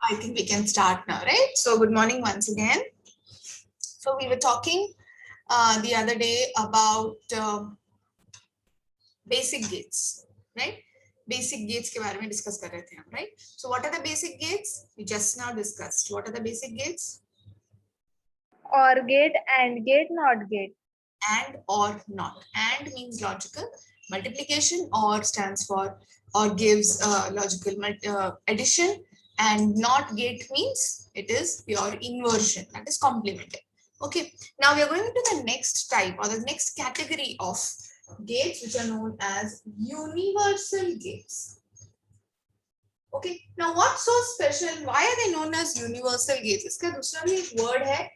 I think we can start now, right? So good morning once again. So we were talking the other day about basic gates, right? Basic gates के बारे में discuss कर रहे थे हम, right? So what are the basic gates? We just now discussed. What are the basic gates? Or gate, and gate, not gate. And or not. And means logical multiplication, or stands for or gives logical addition, and not gate means it is pure inversion, that is complemented. Okay, now we are going to the next type or the next category of gates, which are known as universal gates. Okay, now what's so special? Why are they known as universal gates? इसका दूसरा भी एक word है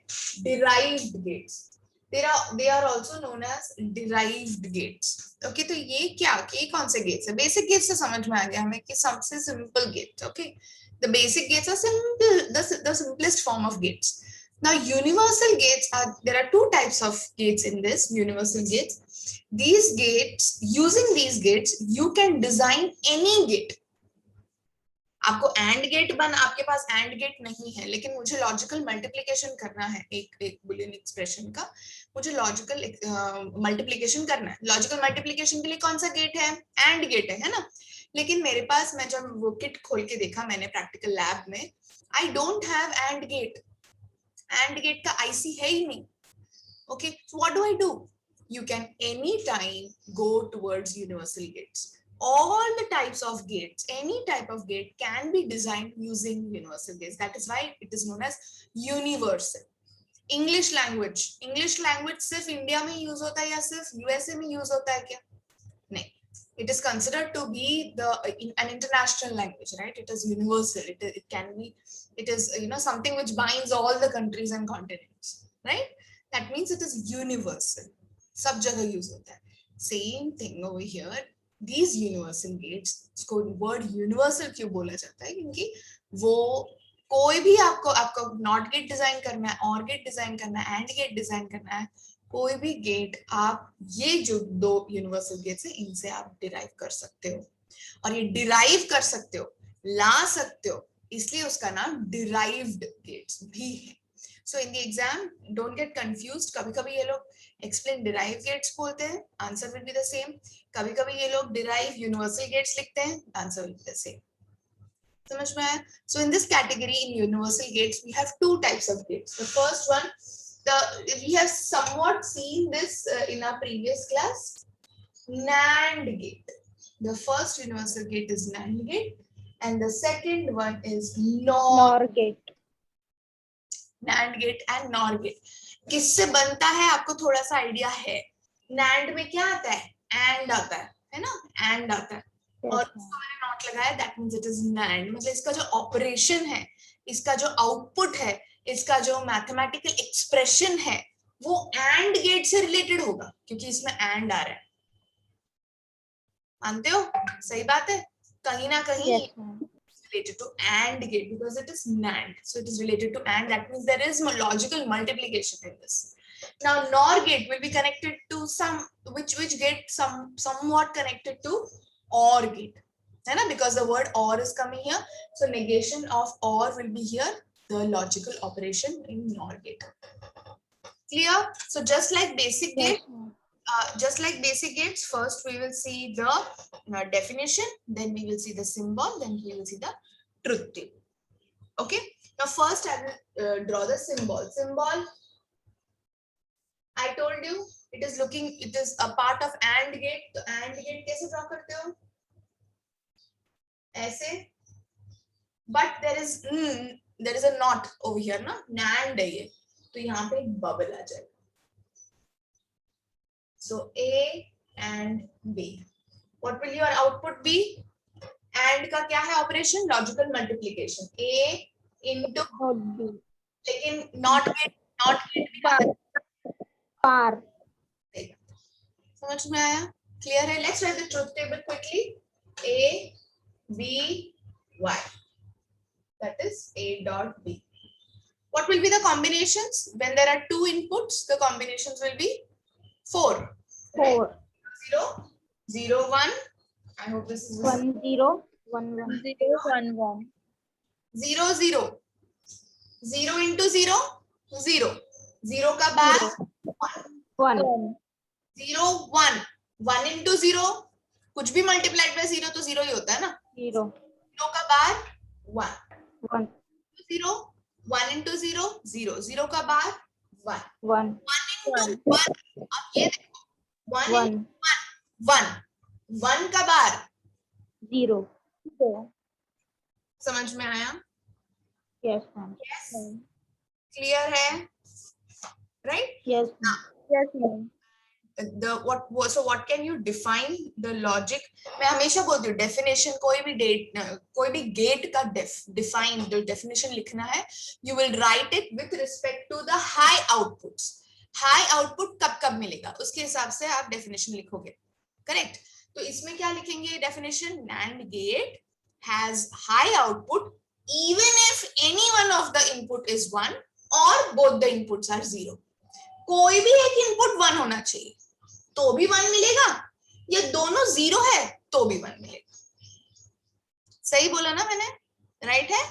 derived gates. They are also known as derived gates. Okay, तो ये क्या? ये कौन से gates है? Basic gates से समझ में आ गया हमें कि सबसे simple gate. Okay, the basic gates are simple, the simplest form of gates. Now universal gates are, there are two types of gates in this universal gates. These gates, using these gates, you can design any gate. आपको and gate आपके पास and gate नहीं है, लेकिन मुझे logical multiplication करना है एक Boolean expression का, मुझे लॉजिकल मल्टीप्लिकेशन करना है. लॉजिकल मल्टीप्लिकेशन के लिए कौन सा गेट है? एंड गेट है ना. लेकिन मेरे पास, मैं जब वो किट खोल के देखा मैंने प्रैक्टिकल लैब में, I don't have AND gate. AND gate का आईसी है ही नहीं. Okay, so what do I do? You can anytime go towards universal gates. All the types of gates, any type of gate can be designed using universal gates. That is why it is known as universal. English language सिर्फ India में use होता है या सिर्फ USA में use होता है क्या? नहीं. It is considered to be an international language, right? It is universal. It can be, it is something which binds all the countries and continents, right? That means it is universal. सब जगह use होता है. Same thing over here. These universal gates, इसको word universal क्यों बोला जाता है? क्योंकि वो कोई भी आपको नॉट गेट डिजाइन करना है, और गेट डिजाइन करना है, एंड गेट डिजाइन करना है, कोई भी गेट आप ये जो दो यूनिवर्सल गेट्स है इनसे आप डिराइव कर सकते हो. और ये डिराइव कर सकते हो, ला सकते हो, इसलिए उसका नाम डिराइव्ड गेट्स भी है. So in the exam, don't get confused. कभी-कभी ये लोग explain derived gates बोलते हैं, answer will be the same. कभी-कभी ये लोग derive universal gates लिखते हैं, answer will be the same. समझ में आया? So in this category, in universal gates, we have two types of gates. The first one, we have somewhat seen this in our previous class, NAND gate. The first universal gate is NAND gate, and the second one is NOR gate. NAND gate and NOR gate किससे बनता है आपको थोड़ा सा idea है? NAND में क्या आता है? एंड आता है ना? एंड आता है. और इसको मैंने नॉट लगाया, that means it is NAND. मतलब इसका जो ऑपरेशन है, इसका जो आउटपुट है, इसका जो मैथमेटिकल एक्सप्रेशन है, वो एंड गेट से रिलेटेड होगा क्योंकि इसमें एंड आ रहा है. मानते हो? सही बात है. कहीं ना कहीं related to AND gate because it is NAND, so it is related to AND. That means there is logical multiplication in this. Now NOR gate will be connected to some which gate somewhat connected to OR gate, है ना? Because the word OR is coming here, so negation of OR will be here, the logical operation in NOR gate. Clear? So just like basic gate. Just like basic gates, first we will see the definition, then we will see the symbol, then we will see the truth table. Okay, now first I will draw the symbol. Symbol, I told you it is a part of AND gate. तो AND gate कैसे draw करते हो? ऐसे. But there is a not over here ना, NAND है ये, तो यहाँ पे एक bubble आ जाएगा. So A and B. What will your output be? AND का क्या है operation? Logical multiplication. A into B. लेकिन not gate पार. समझ में आया? Clear है? Let's write the truth table quickly. A, B, Y. That is A dot B. What will be the combinations? When there are two inputs, the combinations will be 4. 4. 0, 0, 1. I hope this is 1 0 1 1 0 1 1. 0 0 0 into 0 0 0 का बार 1 1 0 1 1 into 0 कुछ भी multiplied by 0 तो 0 ही होता है ना 0 0 का बार 1 1 0 1 into 0 0 0 का बार 1 1 1 into 1 अब ये देखो 1 1 into 1 1 का बार 0 समझ में आया yes ma'am क्लियर है right yes ma'am the what can you define the logic मैं हमेशा बोलती हूँ definition कोई भी gate का define the definition लिखना है you will write it with respect to the high outputs high output कब मिलेगा उसके हिसाब से आप definition लिखोगे correct तो इसमें क्या लिखेंगे definition NAND gate has high output even if any one of the input is 1 or both the inputs are 0 कोई भी एक इनपुट 1 होना चाहिए तो भी 1 मिलेगा या दोनों 0 है तो भी 1 मिलेगा सही बोला ना मैंने राइट है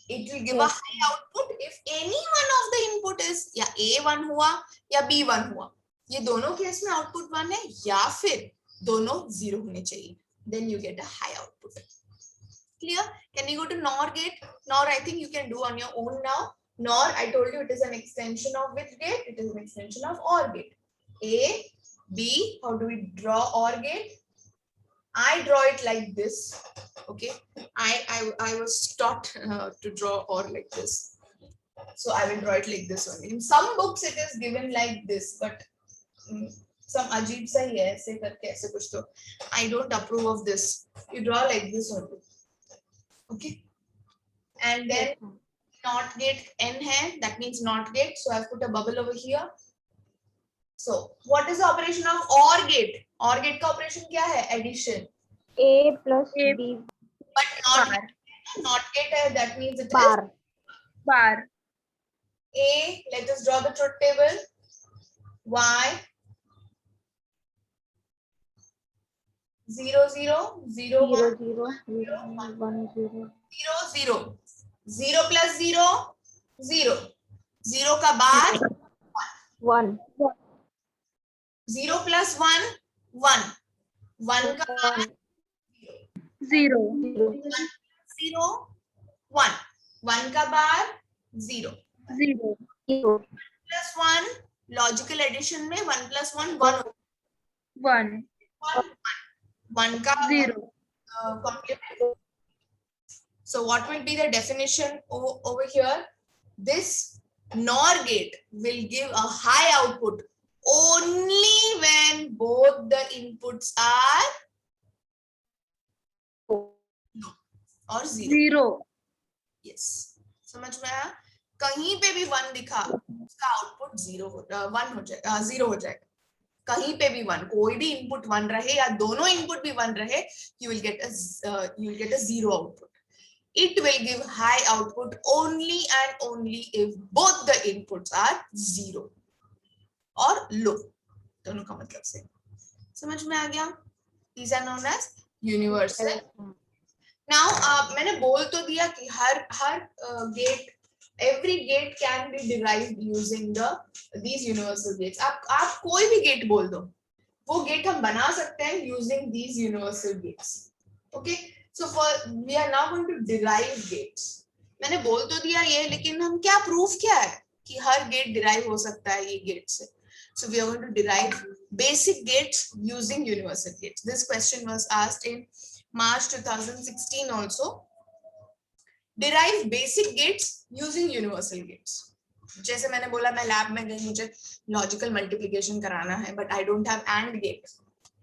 it will give a high output if any one of the input is या A1 हुआ या B1 हुआ ये दोनों केस में आउटपुट 1 है या फिर दोनों 0 होने चाहिए then you get a high output clear can you go to NOR gate NOR I think you can do on your own now NOR I told you it is an extension of which gate it is an extension of OR gate A B how do we draw OR gate I draw it like this okay I was taught to draw OR like this so I will draw it like this only in some books it is given like this but some अजीब सा ही है ऐसे करके ऐसे कुछ तो I don't approve of this you draw like this only okay and then not gate n hai that means not gate so I've put a bubble over here so what is the operation of OR gate का operation क्या है addition A plus B but not gate hai that means it bar is A let us draw the truth table Y 0 0 0 0 1 0 1 0 0 0 plus 0 0 0 का बार 1 0 plus 1 1 1 का बार 0 0 1 1 का बार 0 0 plus 1 logical addition में 1 plus 1 1 1 का 0 complement so what will be the definition over here this NOR gate will give a high output only when both the inputs are no or 0 yes समझ में आया कहीं पे भी 1 दिखा उसका आउटपुट 0 हो जाएगा 0 हो जाएगा कहीं पे भी 1 कोई भी इनपुट 1 रहे या दोनों इनपुट भी 1 रहे you will get a 0 output it will give high output only and only if both the inputs are 0 or low दोनों का मतलब से समझ में आ गया these are known as universal now मैंने बोल तो दिया कि हर gate every gate can be derived using these universal gates आप कोई भी gate बोल दो वो gate हम बना सकते हैं using these universal gates okay so we are now going to derive gates मैंने बोल तो दिया ये लेकिन हम क्या proof क्या है कि हर gate derive हो सकता है ये gate से so we are going to derive basic gates using universal gates this question was asked in March 2016 also derive basic gates using universal gates जैसे मैंने बोला मैं लैब में गई मुझे लॉजिकल मल्टीप्लिकेशन कराना है but I don't have AND gate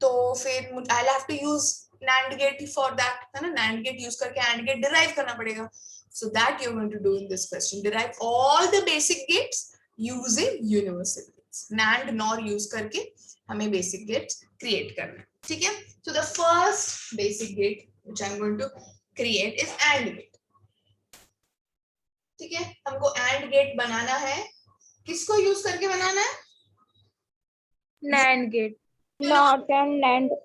तो फिर I have to use NAND gate for that है ना NAND gate यूज करके AND gate derive करना पड़ेगा so that you're going to do in this question derive all the basic gates using universal gates NAND NOR use करके हमें basic gates create करना ठीक है so the first basic gate which I'm going to create is AND gate ठीक है हमको AND gate बनाना है किसको यूज करके बनाना है NAND gate not and NAND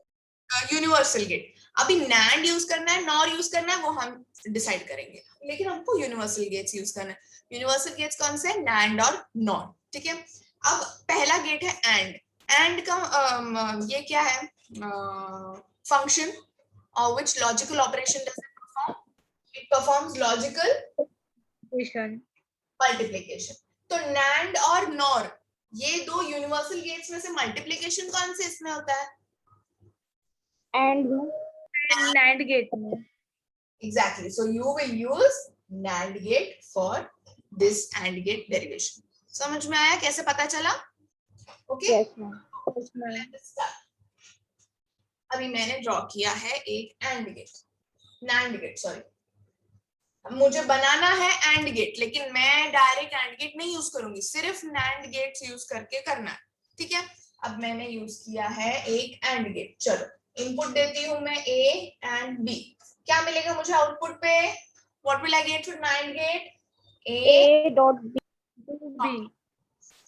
universal gate अभी NAND यूज करना है, NOR यूज करना है, वो हम डिसाइड करेंगे, लेकिन हमको यूनिवर्सल गेट्स यूज करना है। यूनिवर्सल गेट्स कौन से हैं? NAND और NOR, ठीक है। अब पहला गेट है एंड का ये क्या है फंक्शन, और which logical operation does it perform? It performs logical multiplication. तो NAND और NOR ये दो यूनिवर्सल गेट्स में से मल्टीप्लिकेशन कौन से इसमें होता है? NAND गेट में। Exactly. So you will use NAND gate for this AND gate derivation. समझ में आया कैसे पता चला? Okay? Yes, ma'am. Yes, ma'am. Let's start. अभी मैंने ड्रॉ किया है एक AND gate, NAND gate, sorry. मुझे बनाना है AND gate, लेकिन मैं डायरेक्ट AND gate नहीं यूज करूंगी, सिर्फ NAND gates यूज करके करना है, ठीक है। अब मैंने यूज किया है एक AND gate। चलो इनपुट देती हूँ मैं A and B। क्या मिलेगा मुझे आउटपुट पे? What will I get for NAND gate? A dot B.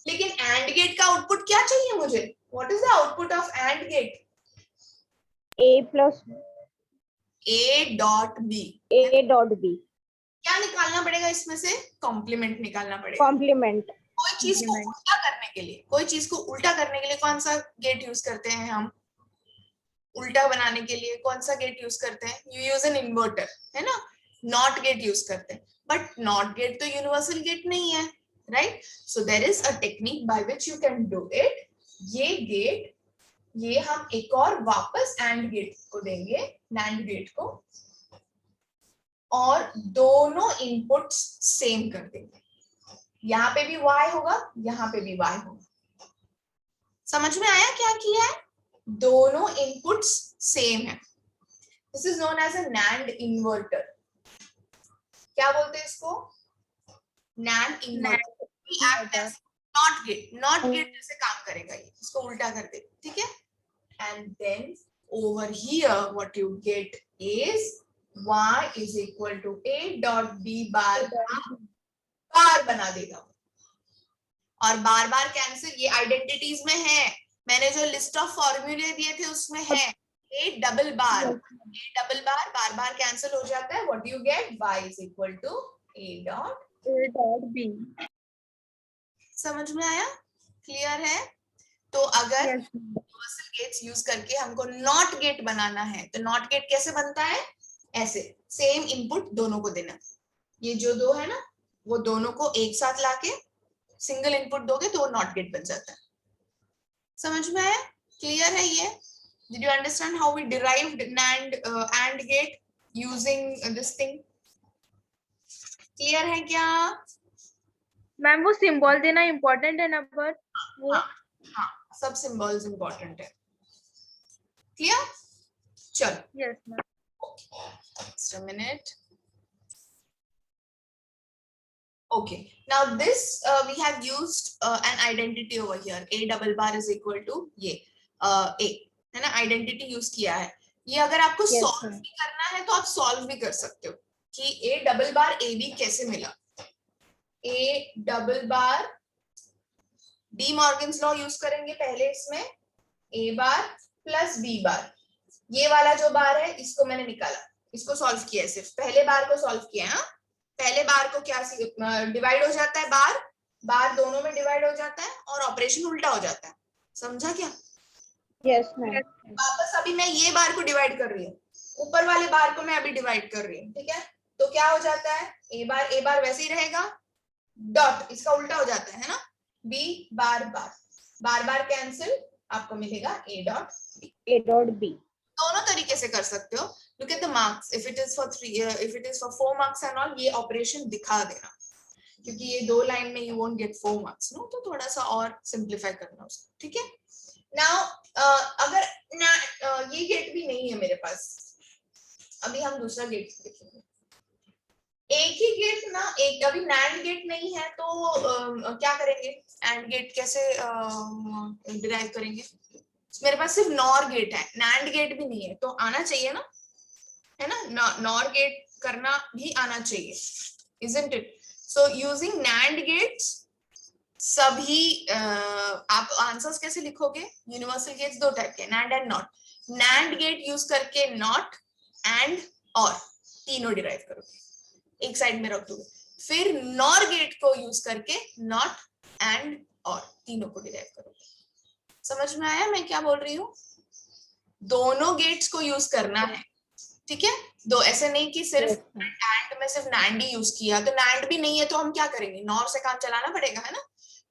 लेकिन AND gate का आउटपुट क्या चाहिए मुझे? What is the output of AND gate? A plus A dot B। A dot B. क्या निकालना पड़ेगा इसमें से? कॉम्प्लीमेंट निकालना पड़ेगा। Complement. कोई चीज को उल्टा करने के लिए, कोई चीज को उल्टा करने के लिए कौन सा गेट यूज करते हैं हम? उल्टा बनाने के लिए कौन सा गेट यूज करते हैं? यू यूज एन इन्वर्टर, है ना। नॉट गेट यूज करते हैं, बट नॉट गेट तो यूनिवर्सल गेट नहीं है, right. So there is a technique by which you can do it. ये गेट, ये हम एक और वापस एंड गेट को देंगे, नैंड गेट को, और दोनों इनपुट्स सेम कर देंगे। यहाँ पे भी y होगा, यहाँ पे भी y होगा। समझ में आया क्या किया है? दोनों इनपुट्स सेम है। This is known as a NAND inverter. क्या बोलते हैं इसको? NAND inverter. नॉट गेट जैसे काम करेगा ये, इसको उल्टा कर दे, ठीक है। And then over here what you get is y is equal to a dot b bar bar बना देगा, और बार बार कैंसिल, ये आइडेंटिटीज में है, मैंने जो लिस्ट ऑफ फॉर्मूले दिए थे उसमें है। a double bar bar bar cancel हो जाता है। What you gate? y is equal to a dot B. समझ में आया? क्लियर है? तो अगर यूनिवर्सल गेट्स यूज करके हमको नॉट गेट बनाना है, तो नॉट गेट कैसे बनता है? ऐसे सेम इनपुट दोनों को देना। ये जो दो है ना, वो दोनों को एक साथ लाके सिंगल इनपुट दोगे तो वो नॉट गेट बन जाता है। समझ में आया? क्लियर है ये? Did you understand how we derived NAND AND gate using this thing? Clear है क्या? मैम वो सिंबल देना इम्पोर्टेंट है ना, पर वो हाँ, सब सिंबल्स इम्पोर्टेंट है। क्लियर? चलो। Yes ma'am. Just a minute. Okay, now this we have used an identity over here. A double bar is equal to ये A, है ना, आइडेंटिटी यूज किया है। ये अगर आपको सॉल्व भी करना है तो आप सॉल्व भी कर सकते हो कि A double bar A B कैसे मिला। A double bar De Morgan's law use करेंगे पहले इसमें, A bar plus B bar, ये वाला जो बार है इसको मैंने निकाला, इसको सॉल्व किया, सिर्फ पहले बार को सॉल्व किया। हाँ, पहले बार को क्या डिवाइड हो जाता है, बार बार दोनों में डिवाइड हो जाता है और ऑपरेशन उल्टा हो जाता है। समझा क्या? Yes ma'am. वापस अभी मैं ये बार को डिवाइड कर रही हूँ, ऊपर वाले बार को मैं अभी डिवाइड कर रही हूँ, ठीक है। तो क्या हो जाता है? ए बार वैसे ही रहेगा, डॉट इसका उल्टा हो जाता है ना, बी बार बार, बार बार कैंसिल, आपको मिलेगा ए डॉट बी। दोनों तरीके से कर सकते हो। Look at the marks. If it is for 4 marks and all, ये ऑपरेशन दिखा देना, क्योंकि ये दो लाइन में you won't get 4 marks, no? तो थोड़ा सा और सिंप्लीफाई करना उसको, ठीक है। Now अगर ये गेट भी नहीं है मेरे पास, अभी हम दूसरा गेट देखेंगे। एक ही गेट ना, एक अभी NAND गेट नहीं है तो क्या करेंगे? AND गेट कैसे डिराइव करेंगे? मेरे पास सिर्फ NOR गेट है, NAND गेट भी नहीं है, तो आना चाहिए ना, है ना, NOR गेट करना भी आना चाहिए, isn't it? So using NAND gates, सभी आप आंसर्स कैसे लिखोगे? यूनिवर्सल गेट्स दो टाइप के, NAND and NOT। NAND gate use करके नॉट एंड और तीनों डिराइव करोगे, एक साइड में रख दोगे। फिर नॉर गेट को यूज करके नॉट एंड और तीनों को डिराइव करोगे। समझ में आया मैं क्या बोल रही हूँ? दोनों गेट्स को यूज करना है, ठीक है। दो ऐसे नहीं कि सिर्फ एंड में सिर्फ नैंड ही यूज किया, तो नैंड भी नहीं है तो हम क्या करेंगे, नॉर से काम चलाना पड़ेगा, है ना।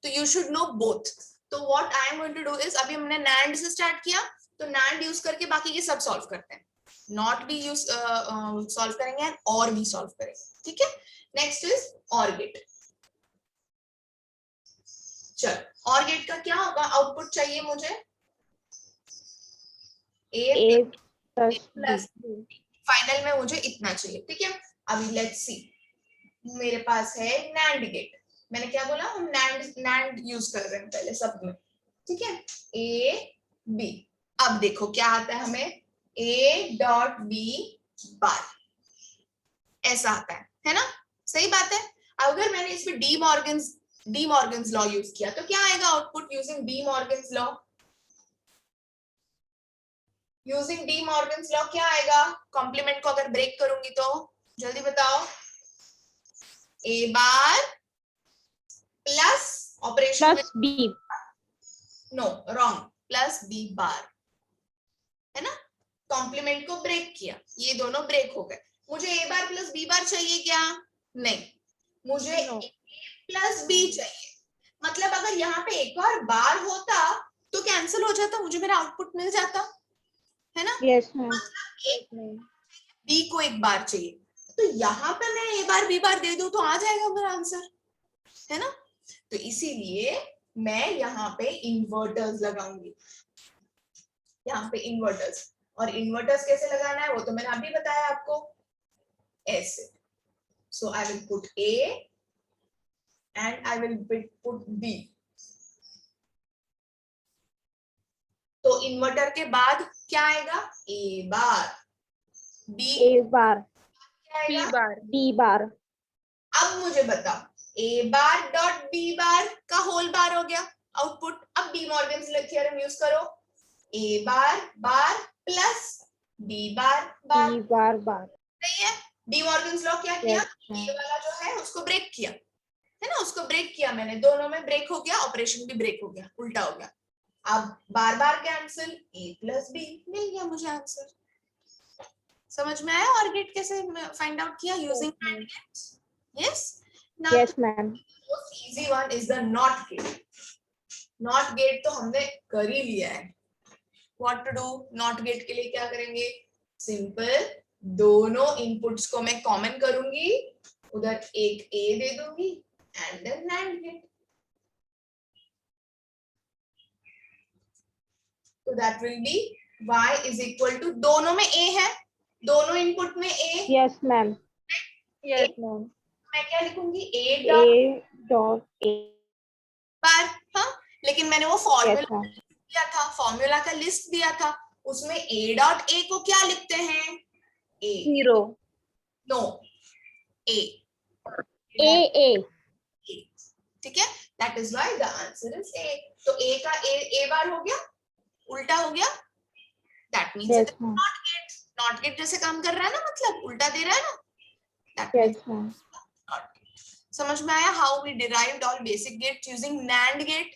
तो यू शुड नो बोथ। तो what I am going to do is, अभी हमने नैंड से स्टार्ट किया, तो नैंड यूज करके बाकी के सब सॉल्व करते हैं। नॉट भी यूज सॉल्व करेंगे एंड और भी सॉल्व करेंगे, ठीक है। नेक्स्ट इज और गेट। चलो और गेट का क्या होगा, आउटपुट चाहिए मुझे ए प्लस, फाइनल में मुझे इतना चाहिए, ठीक है। अभी लेट्स सी, मेरे पास है नैंड गेट। मैंने क्या बोला, हम नैंड यूज कर रहे हैं पहले सब में, ठीक है। ए बी, अब देखो क्या आता है हमें, ए डॉट बी बार, ऐसा आता है ना। सही बात है। अगर मैंने इसमें डी मॉर्गन्स लॉ यूज किया तो क्या आएगा output using D Morgan's law? Using D Morgan's law क्या आएगा? कॉम्प्लीमेंट को अगर ब्रेक करूंगी तो जल्दी बताओ, A bar plus operation plus B, no wrong, plus B bar, है ना। कॉम्प्लीमेंट को ब्रेक किया, ये दोनों ब्रेक हो गए। मुझे ए बार प्लस बी बार चाहिए क्या? नहीं, मुझे ए प्लस बी चाहिए। मतलब अगर यहाँ पे एक और बार होता तो कैंसिल हो जाता, मुझे मेरा आउटपुट मिल जाता, है ना। यस मैम, बी को एक बार चाहिए, तो यहाँ पे मैं ए बार बी बार दे दूं तो आ जाएगा मेरा आंसर, है ना। तो इसीलिए मैं यहाँ पे इन्वर्टर्स लगाऊंगी, यहाँ पे इन्वर्टर्स। और इन्वर्टर्स कैसे लगाना है वो तो मैंने अभी बताया आपको, ऐसे। So I will put A and I will put B. तो इन्वर्टर के बाद क्या आएगा, ए बार, बी ए बार, क्या आएगा, बी बार। अब मुझे बताओ, A bar dot B bar का होल बार हो गया आउटपुट। अब डी मॉर्गन्स थ्योरम यूज करो, ए बार बार प्लस बी बार बार, बी बार बार, सही है। डी मॉर्गन्स लॉ क्या किया, yes, ये वाला जो है उसको ब्रेक किया, है ना, उसको ब्रेक किया मैंने, दोनों में ब्रेक हो गया, ऑपरेशन भी ब्रेक हो गया, उल्टा हो गया। अब bar bar cancel, A plus B मिल गया मुझे आंसर। समझ में आया और गेट कैसे फाइंड आउट किया using AND gates? Yes. Now yes ma'am. Most easy one is the NOT gate. NOT gate तो हमने कर ही लिया है। What to do, NOT gate के लिए क्या करेंगे, सिंपल, दोनों इनपुट्स को मैं कॉमन करूंगी, उधर एक ए दे दूंगी एंड देन नैंड गेट। तो that will be y is equal to, दोनों में a है, दोनों इनपुट में a, yes ma'am, yes ma'am. मैं क्या लिखूंगी, ए डॉट ए बार, हाँ। लेकिन मैंने वो फॉर्मूला यस मैम, दिया था, फॉर्मूला का लिस्ट दिया था, उसमें a डॉट a को क्या लिखते हैं, a, जीरो, नो, a, ए, ठीक है। That is why the answer is a। तो a का a बार हो गया, उल्टा हो गया, that means it is not gate. NOT gate जैसे काम कर रहा है ना, मतलब उल्टा दे रहा है ना, दैट मींस यस मैम। समझ में आया how we derived all basic gates using NAND gate.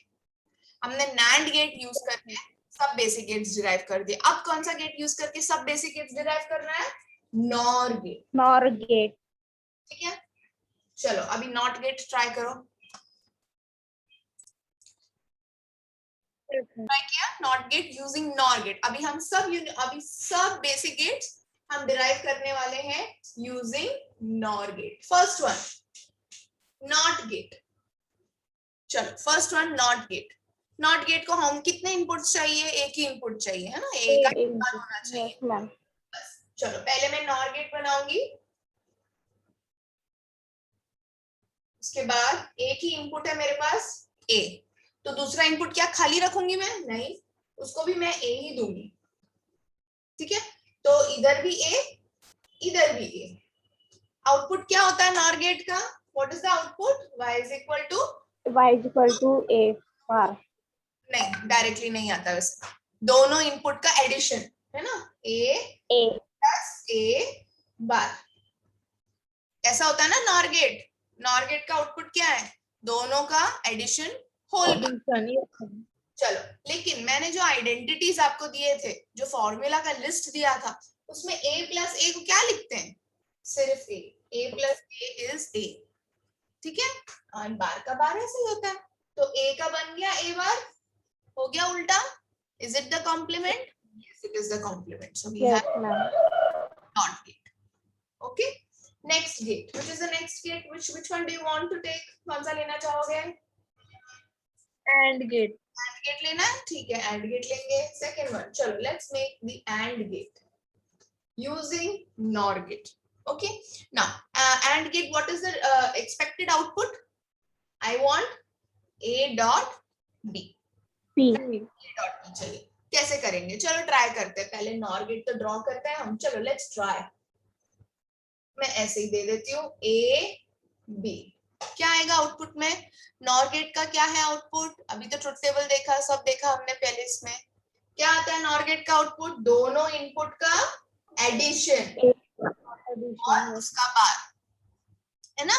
हमने नैंड गेट यूज करके सब बेसिक गेट्स डिराइव कर दिए। अब कौन सा गेट यूज करके सब बेसिक गेट्स डिराइव करना है, नॉर गेट, नॉर गेट, ठीक है। चलो अभी नॉट गेट ट्राई करो, ट्राई किया NOT gate using NOR gate. अभी हम सब बेसिक गेट्स हम डिराइव करने वाले हैं using NOR gate. First one NOT gate, चलो first one NOT gate. NOT gate को हम कितने इनपुट्स चाहिए, एक ही इनपुट चाहिए, है ना, एक का इनपुट होना चाहिए। Yes ma'am. बस चलो पहले मैं नॉर गेट बनाऊंगी, उसके बाद एक ही इनपुट है मेरे पास ए, तो दूसरा इनपुट क्या खाली रखूंगी मैं, नहीं, उसको भी मैं ए ही दूंगी, ठीक है। तो इधर भी ए, इधर भी ए। आउटपुट क्या होता है नॉर गेट का, what is the output, y is equal to A bar, नहीं, डायरेक्टली नहीं आता वैसे, दोनों इनपुट का एडिशन, है ना, a प्लस a बार। ऐसा होता है ना नॉर गेट, नॉर गेट का आउटपुट क्या है, दोनों का एडिशन होल बार। चलो, लेकिन मैंने जो आइडेंटिटीज आपको दिए थे, जो फॉर्मूला का लिस्ट दिया था, उसमें a प्लस ए को क्या लिखते हैं, सिर्फ a plus A is a, ठीक है, और बार का बार ऐसे ही होता है। तो a का बन गया a बार, हो गया उल्टा, is it the complement, yes it is the complement, so we have not gate. Okay, next gate, which is the next gate, which one do you want to take, कौन सा लेना चाहोगे, एंड गेट, AND गेट लेना है, ठीक है AND gate लेंगे। Second one, चलो let's make the AND gate using NOR gate. Okay, now AND gate, what is the expected output, I want A dot B, P, A dot B चाहिए, कैसे करेंगे, चलो ट्राई करते हैं, पहले NOR gate तो draw करते हैं हम, चलो लेट्स ट्राई, मैं ऐसे ही दे देती हूँ A B, क्या आएगा आउटपुट में, नॉर गेट का क्या है आउटपुट, अभी तो ट्रुथ टेबल देखा, सब देखा हमने पहले, इसमें क्या आता है नॉर गेट का आउटपुट, दोनों इनपुट का एडिशन और उसका बार, है ना।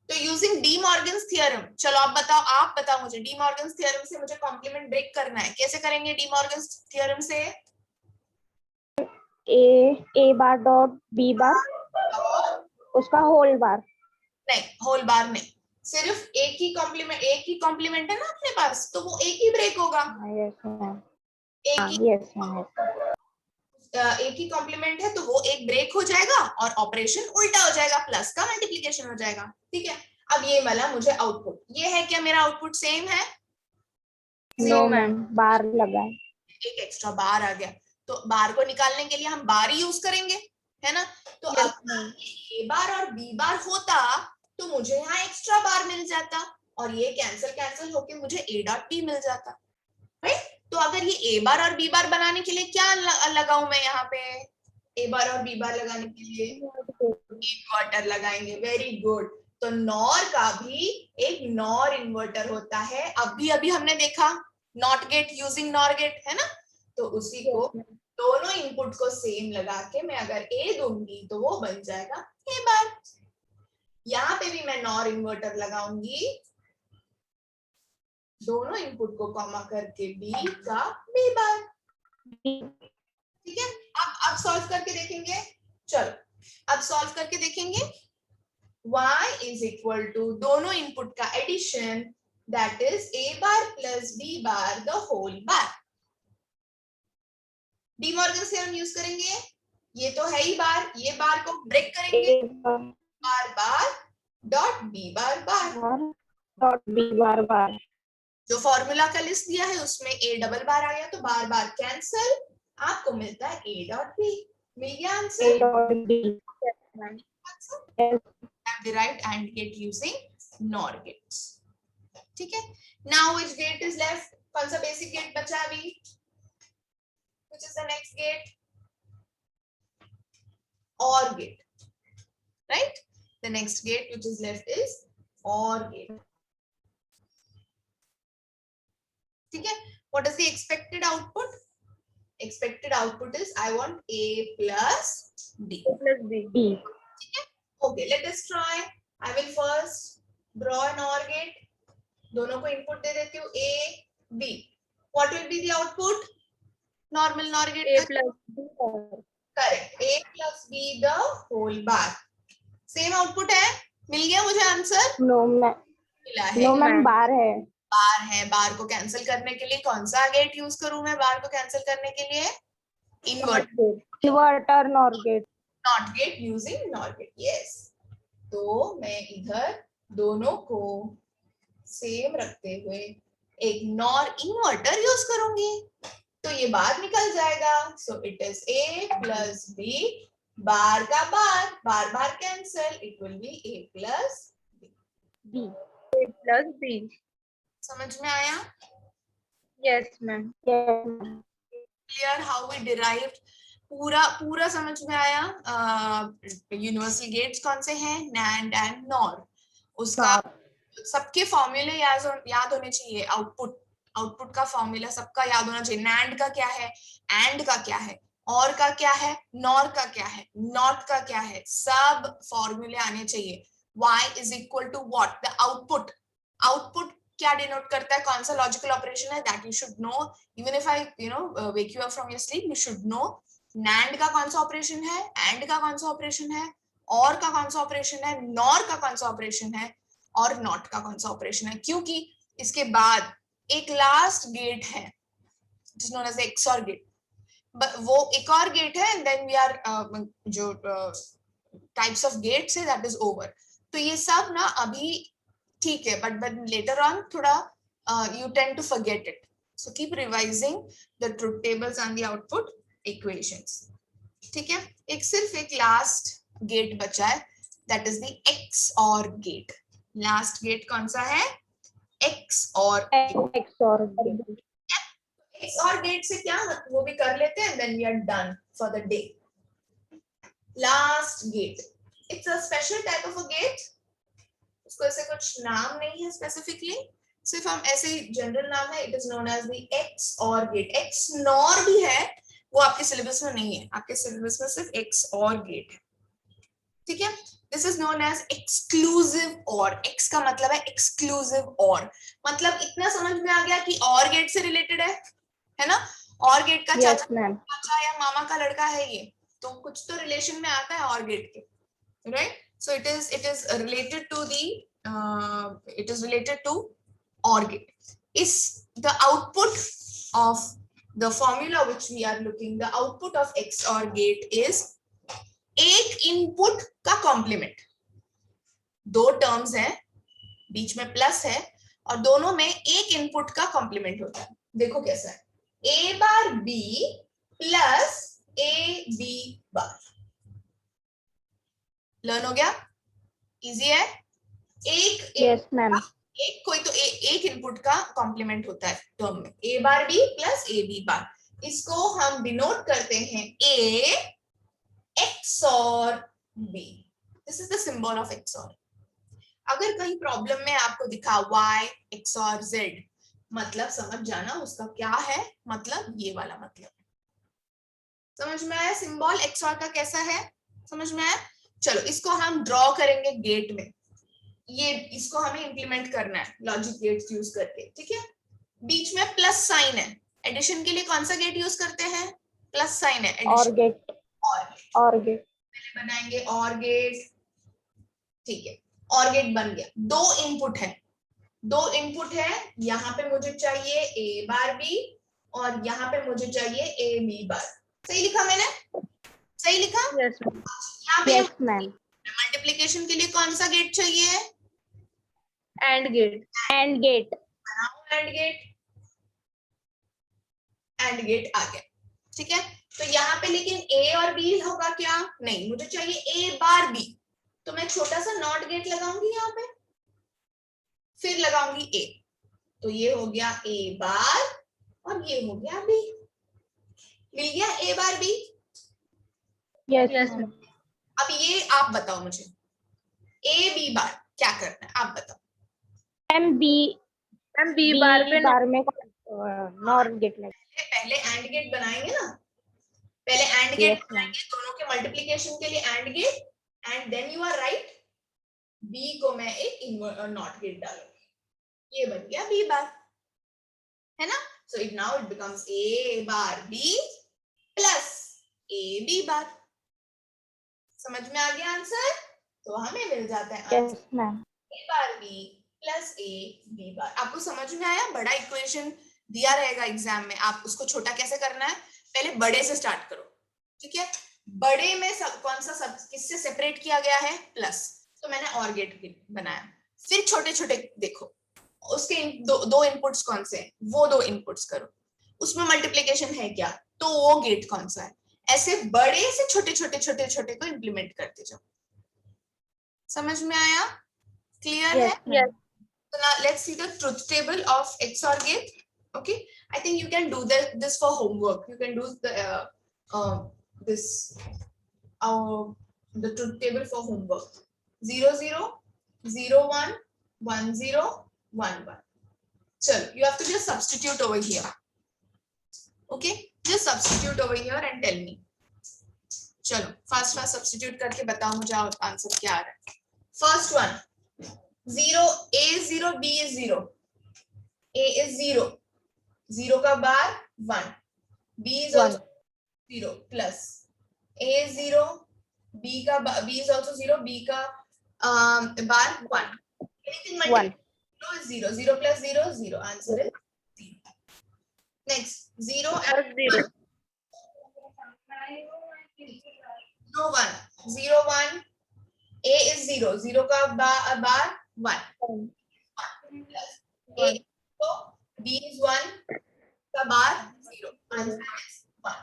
तो यूजिंग डी मॉर्गन्स थ्योरम, चलो आप बताओ मुझे, डी मॉर्गन्स थ्योरम से मुझे कॉम्प्लीमेंट ब्रेक करना है, कैसे करेंगे डी मॉर्गन्स थ्योरम से, ए बार डॉट बी बार, उसका होल बार, नहीं होल बार नहीं, सिर्फ एक ही कॉम्प्लीमेंट है ना अपने पास, तो वो एक ही ब्रेक होगा, एक ही कॉम्प्लीमेंट है तो वो एक ब्रेक हो जाएगा और ऑपरेशन उल्टा हो जाएगा, प्लस का मल्टीप्लिकेशन हो जाएगा, ठीक है। अब ये वाला मुझे आउटपुट, ये है क्या मेरा आउटपुट सेम है, नो मैम, बार लगा है, एक एक्स्ट्रा बार आ गया, तो बार को निकालने के लिए हम बार ही यूज करेंगे, है ना। तो अब ए बार और बी बार होता तो मुझे यहाँ एक्स्ट्रा बार मिल जाता, और ये कैंसिल होके मुझे ए डॉट बी मिल जाता, राइट। तो अगर ये ए बार और बी बार बनाने के लिए क्या लगाऊं मैं यहाँ पे, ए बार और बी बार लगाने के लिए इन्वर्टर लगाएंगे, वेरी गुड। तो नॉर का भी एक नॉर इन्वर्टर होता है, अभी हमने देखा NOT gate using NOR gate, है ना। तो उसी को दोनों इनपुट को सेम लगा के मैं अगर ए दूंगी तो वो बन जाएगा ए बार, यहाँ पे भी मैं नॉर इन्वर्टर लगाऊंगी, दोनों इनपुट को कॉमा करके बी का बी बार, ठीक है। अब सॉल्व करके देखेंगे, चलो अब सॉल्व करके देखेंगे, y इज इक्वल टू दोनों इनपुट का addition, that is a bar plus b bar the whole bar, De Morgan theorem use करेंगे, ये तो है ही बार, ये बार को ब्रेक करेंगे, बार बार डॉट बी बार बार, डॉट बी बार बार, जो फॉर्मूला का लिस्ट दिया है उसमें a डबल बार आ गया, तो बार बार कैंसिल, आपको मिलता है a डॉट b, मिल गया answer, have derived AND gate using NOR gates, ठीक है। now which gate is left, कौन सा बेसिक गेट बचा अभी, which is the next gate, OR gate, right, the next gate which is left is OR gate, ठीक है। what is the expected output, expected output is I want a plus b, ठीक है। okay, let us try, I will first draw an OR gate, दोनों को input दे देती हूँ a b, what will be the output, normal NOR gate a plus b, correct, a plus b the whole bar, same output है, मिल गया मुझे answer, no ma'am, मिला है, no ma'am बार है, बार है, बार को कैंसिल करने के लिए कौन सा गेट यूज करूं मैं, बार को कैंसिल करने के लिए inverter NOR gate, NOT gate using NOR gate, yes. तो मैं इधर दोनों को सेम रखते हुए एक नॉर इन्वर्टर यूज करूंगी, तो ये बार निकल जाएगा, so it is a plus b, bar का bar bar cancel, it will be a plus b, a plus b, समझ में आया, yes ma'am, clear how we derived, पूरा समझ में आया, यूनिवर्सल गेट्स कौन से हैं, नैंड एंड नॉर, उसका सबके फॉर्मूले याद होने चाहिए, आउटपुट का फॉर्मूला सबका याद होना चाहिए, नैंड का क्या है, एंड का क्या है, और का क्या है, नॉर का क्या है, नॉट का क्या है, सब फॉर्मूले आने चाहिए. y is equal to what, the output. Output क्या डिनोट करता है, कौन सा लॉजिकल ऑपरेशन है, that you should no. Even if I wake you up from your sleep, you should no NAND का कौन सा ऑपरेशन है, एंड का कौन सा ऑपरेशन है, और का कौन सा ऑपरेशन है, नॉर का कौन सा ऑपरेशन है, और नॉट का कौन सा ऑपरेशन है. क्योंकि इसके बाद एक लास्ट गेट है जिस नोन एज एक्सऑर गेट. वो एक और गेट है एंड देन वी आर जो टाइप्स ऑफ गेट्स है दैट इज ओवर. तो ये सब ना अभी ठीक है, बट लेटर ऑन थोड़ा you tend to forget it. So keep revising the truth tables and the output equations. ठीक है, एक सिर्फ एक लास्ट गेट बचा है, that is the XOR gate. Last gate कौन सा है, XOR gate. XOR gate से क्या वो भी कर लेते हैं, then we are done for the day. Last gate, it's a special type of a gate. उसको ऐसे कुछ नाम नहीं है स्पेसिफिकली, सिर्फ हम ऐसे जनरल नाम है. It is known as the XOR gate. XNOR भी है, वो आपके सिलेबस में नहीं है, आपके सिलेबस में सिर्फ XOR गेट है. ठीक है, this is known as exclusive or. X का मतलब है एक्सक्लूसिव और, मतलब इतना समझ में आ गया कि और गेट से रिलेटेड है ना. और गेट का चाचा या मामा का लड़का है ये, तो कुछ तो रिलेशन में आता है और गेट के, right. So it is related to OR gate. Is the output of the formula which we are looking, the output of XOR gate is एक इनपुट का कॉम्प्लीमेंट. दो टर्म्स है, बीच में प्लस है, और दोनों में एक इनपुट का कॉम्प्लीमेंट होता है. देखो कैसा है, A bar B plus AB bar. Learn हो गया, इजी है. एक कोई तो एक इनपुट का कॉम्प्लीमेंट होता है टर्म में, A bar B plus AB बार. इसको हम डिनोट करते हैं A XOR B. This is the symbol of XOR. अगर कहीं प्रॉब्लम में आपको दिखा Y XOR Z, मतलब समझ जाना उसका क्या है, मतलब ये वाला मतलब. समझ में आया सिंबल XOR का कैसा है, समझ में आया. चलो इसको हम ड्रॉ करेंगे गेट में. ये इसको हमें इंप्लीमेंट करना है लॉजिक गेट्स यूज करके. ठीक है, बीच में प्लस साइन है. एडिशन के लिए कौन सा गेट यूज करते हैं, प्लस साइन है. और गेट पहले बनाएंगे और गेट. ठीक है, और गेट बन गया. दो इनपुट है, यहाँ पे मुझे चाहिए A बार B और यहाँ पे मुझे चाहिए AB बार. सही लिखा मैंने, सही लिखा. यहाँ पे मल्टीप्लिकेशन के लिए कौन सा गेट चाहिए, एंड गेट. एंड गेट आ गया. ठीक है, तो यहाँ पे लेकिन A और B होगा क्या, नहीं, मुझे चाहिए A बार B. तो मैं छोटा सा नॉट गेट लगाऊंगी यहाँ पे, फिर लगाऊंगी A. तो ये हो गया A बार और ये हो गया B. मिल गया A बार B. यस. अब ये आप बताओ मुझे, A B बार क्या करना है, आप बताओ. M B बार में नॉर गेट लगे. पहले एंड गेट बनाएंगे ना, पहले एंड गेट बनाएंगे दोनों के मल्टीप्लिकेशन के लिए AND gate, and then you are right, B को मैं एक नॉट गेट डालूंगी. ये बन गया B बार, है ना. So it now it becomes A bar B plus AB बार. समझ में आ गया आंसर. तो हमें मिल जाता है answer A bar B plus AB बार. आपको समझ में आया. बड़ा इक्वेशन दिया रहेगा एग्जाम में, आप उसको छोटा कैसे करना है, पहले बड़े से स्टार्ट करो. ठीक है, बड़े में कौन सा सब किससे सेपरेट किया गया है, प्लस. तो मैंने और गेट बनाया. फिर छोटे छोटे देखो, उसके दो इनपुट्स कौन से हैं, वो दो इनपुट्स करो. उसमें मल्टीप्लिकेशन है क्या, तो वो गेट कौन सा है. ऐसे बड़े से छोटे को इंप्लीमेंट करते जाओ. समझ में आया, क्लियर है. So now let's see the truth table of XOR gate. Okay, I think you can do this for homework. You can do the truth table for homework. 0 0 0 1 1 0 1 1. So you have to just substitute over here. Okay, Just substitute over here and tell me. चलो fast fast substitute करके बताओ मुझे answer क्या आ रहा है. First one 0, a is 0, b is 0. a is 0, 0 का बार 1, b is also 0 plus a is 0, b is also 0, b का बार 1. Anything multiple 0 is 0, 0 plus 0 is 0. Answer is 0. Next 0 and 0. No 1, 0 1, a is 0, 0 का बार 1 plus a is 0, b is 1 का बार 0. Answer is 1.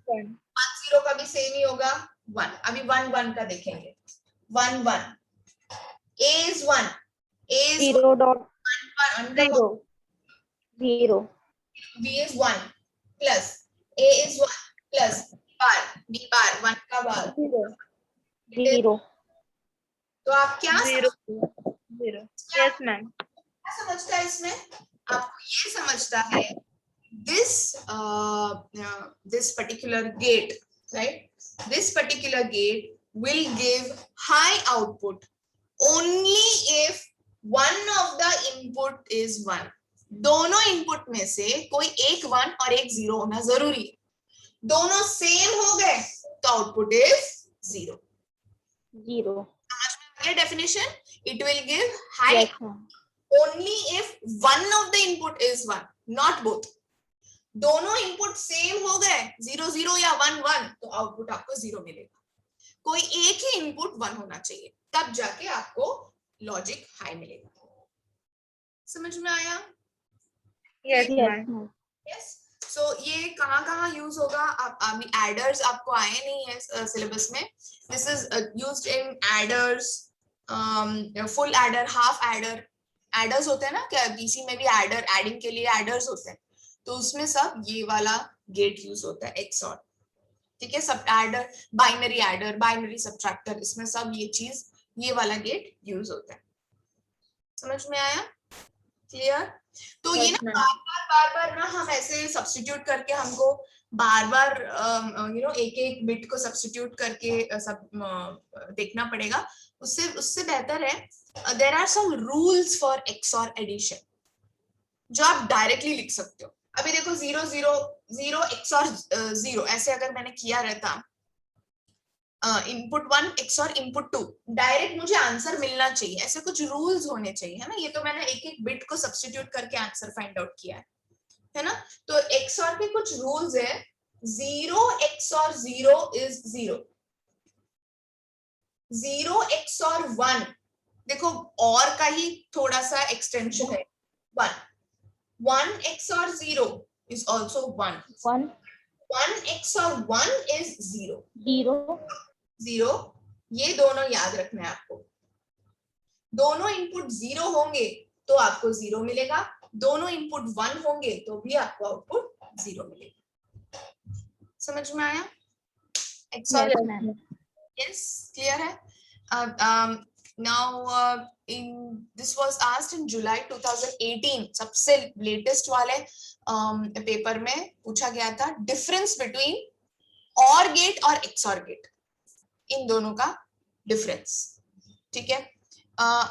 1 0 का भी same ही होगा 1. अभी 1 1 का देखेंगे. 1 1, a is 1, a is 0 dot 1 0 0 b is 1 plus a is 1 plus b bar 1 का बार 0. तो आप क्या 0 yes ma'am. क्या समझता है इसमें? आपको ये समझता है this particular gate, right? This particular gate will give high output only if one of the input is 1. दोनों इनपुट में से कोई एक 1 और एक 0 होना जरूरी है. दोनों सेम हो गए तो आउटपुट इज 0. समझ में आ गया definition? It will give high only if one of the input is 1, not both. दोनों इनपुट सेम हो गए 0 0 या 1 1 तो आउटपुट आपको 0 मिलेगा. कोई एक ही इनपुट 1 होना चाहिए तब जाके आपको लॉजिक हाई मिलेगा. समझ में आया? Yes ma'am. Yes. So ये कहाँ यूज होगा? अभी एडर्स आपको आए नहीं है सिलेबस में. This is used in aiders, full adder, half adder. Aiders होते हैं ना, क्या बीसी में भी एडर, एडिंग के लिए एडर्स होते हैं, तो उसमें सब ये वाला गेट यूज होता है एक्सऑर. ठीक है, सब adder, binary adder, binary subtractor, इसमें सब ये चीज, ये वाला गेट यूज होता है. समझ में आया? क्लियर? तो ये ना बार बार ना हम ऐसे सब्स्टिट्यूट करके हमको बार बार एक एक बिट को सब्स्टिट्यूट करके सब देखना पड़ेगा. उससे बेहतर है there are some rules for XOR addition जो आप डायरेक्टली लिख सकते हो. अभी देखो 0 0 0 एक्सऑर 0 ऐसे अगर मैंने किया रहता, इनपुट 1 एक्सऑर इनपुट 2, डायरेक्ट मुझे आंसर मिलना चाहिए. ऐसे कुछ रूल्स होने चाहिए, है ना. ये तो मैंने एक एक बिट को सब्स्टिट्यूट करके आंसर फाइंड आउट किया है ना. तो एक्सऑर के कुछ रूल्स है. 0 एक्सऑर 0 इज 0. 0 एक्सऑर 1, देखो और का ही थोड़ा सा एक्सटेंशन है. 1 XOR 0 is also 1. 1 XOR 1 is 0. 0. ये दोनों याद रखना है आपको. दोनों इनपुट 0 होंगे तो आपको 0 मिलेगा. दोनों इनपुट 1 होंगे तो भी आपको आउटपुट 0 मिलेगा. समझ में आया? XOR yes, clear है? Now this was asked in July 2018. सबसे लेटेस्ट वाले पेपर में पूछा गया था डिफरेंस बिटवीन और गेट और एक्सऑर गेट, इन दोनों का डिफरेंस. ठीक है,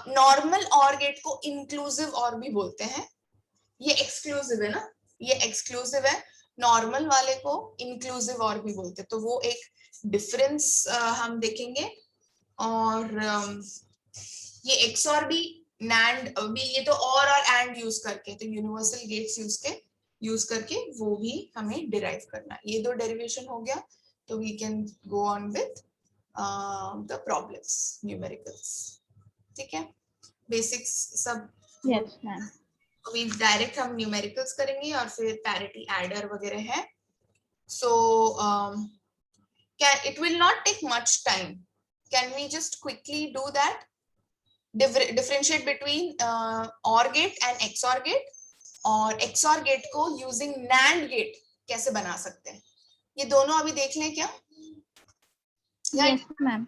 नॉर्मल और गेट को इंक्लूसिव और भी बोलते हैं. ये एक्सक्लूसिव है ना, ये एक्सक्लूसिव है. नॉर्मल वाले को इंक्लूसिव और भी बोलते हैं. तो वो एक डिफरेंस हम देखेंगे. और ये एक्सऑर भी, नैंड भी, ये तो और एंड यूज करके, तो यूनिवर्सल गेट्स यूज करके वो भी हमें डिराइव करना है. ये दो डेरिवेशन हो गया. तो we can go on with the problems, numericals. ठीक है, बेसिक्स सब. Yes ma'am. अभी डायरेक्ट हम न्यूमेरिकल्स करेंगे और फिर पैरिटी एडर वगैरह है. So it will not take much time. Can we just quickly do that? Differentiate between OR gate and XOR gate, और XOR गेट को यूजिंग NAND गेट कैसे बना सकते हैं, ये दोनों अभी देख लें क्या? Yes ma'am.